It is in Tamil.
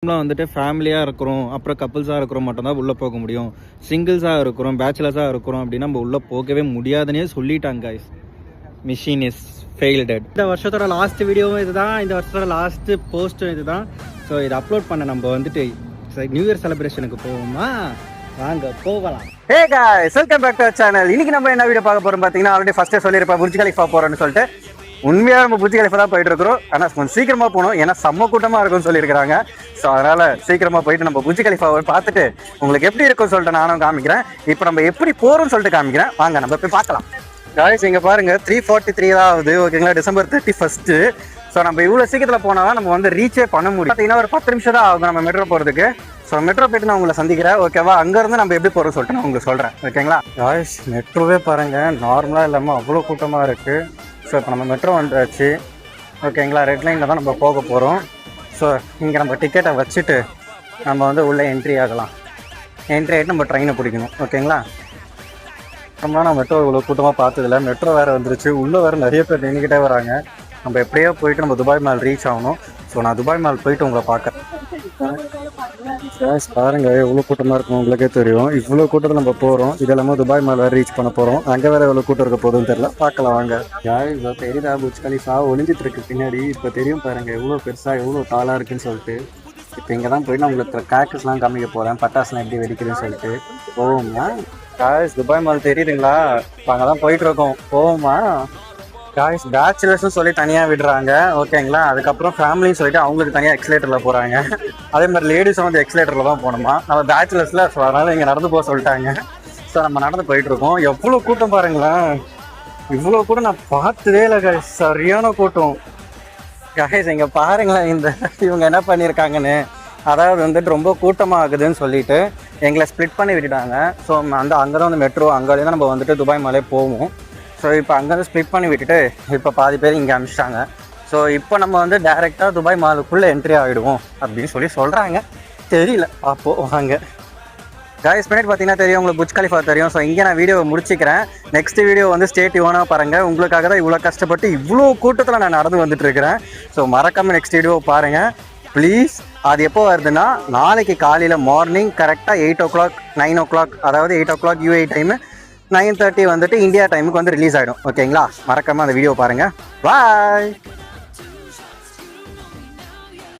வந்துட்டு ஃபேமிலியாக இருக்கிறோம், அப்புறம் கப்புள்ஸாக இருக்கிறோம் மட்டும்தான் உள்ளே போக முடியும். சிங்கிள்ஸாக இருக்கிறோம், பேச்சுலர்ஸாக இருக்கிறோம் அப்படின்னா நம்ம உள்ளே போகவே முடியாதுன்னே சொல்லிட்டாங்க கைஸ். Machine is ஃபெயில்டட். இந்த வருஷத்தோட லாஸ்ட் வீடியோவும் இதுதான், இந்த வருஷத்தோட லாஸ்ட் போஸ்ட்டும் இதுதான். ஸோ இதை அப்லோட் பண்ண நம்ம வந்துட்டு நியூ இயர் செலிப்ரேஷனுக்கு போவோமா? வாங்க போகலாம். Hey guys, welcome back to channel. இன்னைக்கு நம்ம என்ன வீடியோ பார்க்க போறோம் பார்த்தீங்கன்னா, ஆல்ரெடி ஃபர்ஸ்டே சொல்லியிருப்பேன் புர்ஜ் கலிஃபா போறோம்னு சொல்லிட்டு. உண்மையாக நம்ம புர்ஜ் கலிஃபா தான் போயிட்டு இருக்கிறோம். ஆனால் கொஞ்சம் சீக்கிரமாக போகணும், ஏன்னா செம்ம கூட்டமாக இருக்கும்னு சொல்லியிருக்காங்க. ஸோ அதனால் சீக்கிரமாக போயிட்டு நம்ம புர்ஜ் கலிஃபாவை பார்த்துட்டு உங்களுக்கு எப்படி இருக்கும்னு சொல்லிட்டு நானும் காமிக்கிறேன். இப்போ நம்ம எப்படி போகிறோம்னு சொல்லிட்டு காமிக்கிறேன், வாங்க நம்ம போய் பார்க்கலாம். गाइस இங்கே பாருங்க 3:43 தான் ஆகுது, ஓகேங்களா? டிசம்பர் 31. ஸோ நம்ம இவ்வளோ சீக்கிரத்தில் போனால் தான் நம்ம வந்து ரீச்சே பண்ண முடியும். பார்த்தீங்கன்னா ஒரு 10 நிமிஷம் தான் ஆகும் நம்ம மெட்ரோ போகிறதுக்கு. ஸோ மெட்ரோ போய்ட்டு நான் உங்களை சந்திக்கிறேன், ஓகேவா? அங்கேருந்து நம்ம எப்படி போகிறோம் சொல்லிட்டு நான் உங்களுக்கு சொல்கிறேன், ஓகேங்களா? गाइस மெட்ரோவே பாருங்கள், நார்மலாக இல்லாமல் அவ்வளோ கூட்டமாக இருக்குது. ஸோ இப்போ நம்ம மெட்ரோ வந்துடுச்சு, ஓகேங்களா? ரெட் லைனில் தான் நம்ம போக போகிறோம். ஸோ இங்கே நம்ம டிக்கெட்டை வச்சுட்டு நம்ம வந்து உள்ளே என்ட்ரி ஆகலாம். என்ட்ரி ஆகிட்டு நம்ம ட்ரெயினை பிடிக்கணும், ஓகேங்களா? நம்ம நான் மெட்ரோ இவ்வளோ கூட்டமாக பார்த்ததில்ல. மெட்ரோ வேறு வந்துருச்சு, உள்ளே வேறு நிறைய பேர் நின்றுக்கிட்டே வராங்க. நம்ம எப்படியோ போயிட்டு நம்ம துபாய் மால் ரீச் ஆகணும். ஸோ நான் துபாய் மால் போயிட்டு உங்களை பார்க்குறேன். பாருங்க எவ்வளோ கூட்டமாக இருக்கும், உங்களுக்கே தெரியும். இவ்வளோ கூட்டத்தில் நம்ம போகிறோம், இதெல்லாம துபாய் மால் வேறு ரீச் பண்ண போகிறோம். அங்கே வேறு எவ்வளோ கூட்டம் இருக்க போதுன்னு தெரியல, பார்க்கலாம் வாங்க. இப்போ தெரியுதா புர்ஜ் கலிஃபா ஒளிஞ்சிட்டு இருக்கு பின்னாடி. இப்போ தெரியும் பாருங்க எவ்வளோ பெருசாக எவ்வளோ டாலாக இருக்குன்னு சொல்லிட்டு. இப்போ இங்கே தான் போயிட்டு நான் உங்களுக்கு கிராக்கர்ஸ்லாம் காமிக்க போகிறேன், பட்டாசுலாம் எப்படி வெடிக்குதுன்னு சொல்லிட்டு. போவோமா गाइस? துபாய் மால் தெரியுதுங்களா? இப்போ அங்கே தான் போயிட்டு இருக்கோம், போவோமா गाइस? பேச்சுலர்ஸ்னு சொல்லி தனியாக விடுறாங்க, ஓகேங்களா? அதுக்கப்புறம் ஃபேமிலின்னு சொல்லிட்டு அவங்களுக்கு தனியாக எக்ஸலேட்டரில் போகிறாங்க. அதே மாதிரி லேடிஸும் வந்து எக்ஸலேட்டரில் தான் போகணுமா. நம்ம பேச்சுலர்ஸில் ஸோ அதனால் இங்கே நடந்து போக சொல்லிட்டாங்க. ஸோ நம்ம நடந்து போயிட்டுருக்கோம். எவ்வளோ கூட்டம் பாருங்களேன், இவ்வளோ கூட்டம் நான் பார்த்ததே இல்லை गाइस, சரியான கூட்டம். गाइस இங்கே பாருங்களேன், இந்த இவங்க என்ன பண்ணியிருக்காங்கன்னு. அதாவது வந்துட்டு ரொம்ப கூட்டமாக ஆகுதுன்னு சொல்லிட்டு எங்களை ஸ்ப்ளிட் பண்ணி விட்டுட்டாங்க. ஸோ அந்த அங்கே தான் வந்து மெட்ரோ, அங்கேருந்து நம்ம வந்துட்டு துபாய் மாலே போவோம். ஸோ இப்போ அங்கேருந்து ஸ்ப்ளிட் பண்ணி விட்டுட்டு இப்போ பாதி பேர் இங்கே அனுப்பிச்சிட்டாங்க. ஸோ இப்போ நம்ம வந்து டைரெக்டாக துபாய் மாலுக்குள்ளே என்ட்ரி ஆகிடுவோம் அப்படின்னு சொல்லி சொல்கிறாங்க. தெரியல, அப்போது வாங்க. गाइस பின்னாடி பார்த்தீங்கன்னா தெரியும், உங்களுக்கு புர்ஜ் கலிஃபா தெரியும். ஸோ இங்கே நான் வீடியோவை முடிச்சிக்கிறேன். நெக்ஸ்ட் வீடியோ வந்து ஸ்டே டியூனாக பாருங்கள். உங்களுக்காக தான் இவ்வளோ கஷ்டப்பட்டு இவ்வளோ கூட்டத்தில் நான் நடந்து வந்துட்டு இருக்கிறேன். ஸோ மறக்காமல் நெக்ஸ்ட் வீடியோவை பாருங்கள் ப்ளீஸ். அது எப்போ வருதுன்னா, நாளைக்கு காலையில் மார்னிங் கரெக்டாக 8 o'clock 9 o'clock, அதாவது 8 o'clock UAE டைமு, 9:30 வந்துட்டு இந்தியா டைமுக்கு வந்து ரிலீஸ் ஆகிடும், ஓகேங்களா? மறக்காமல் அந்த வீடியோ பாருங்கள். பாய்.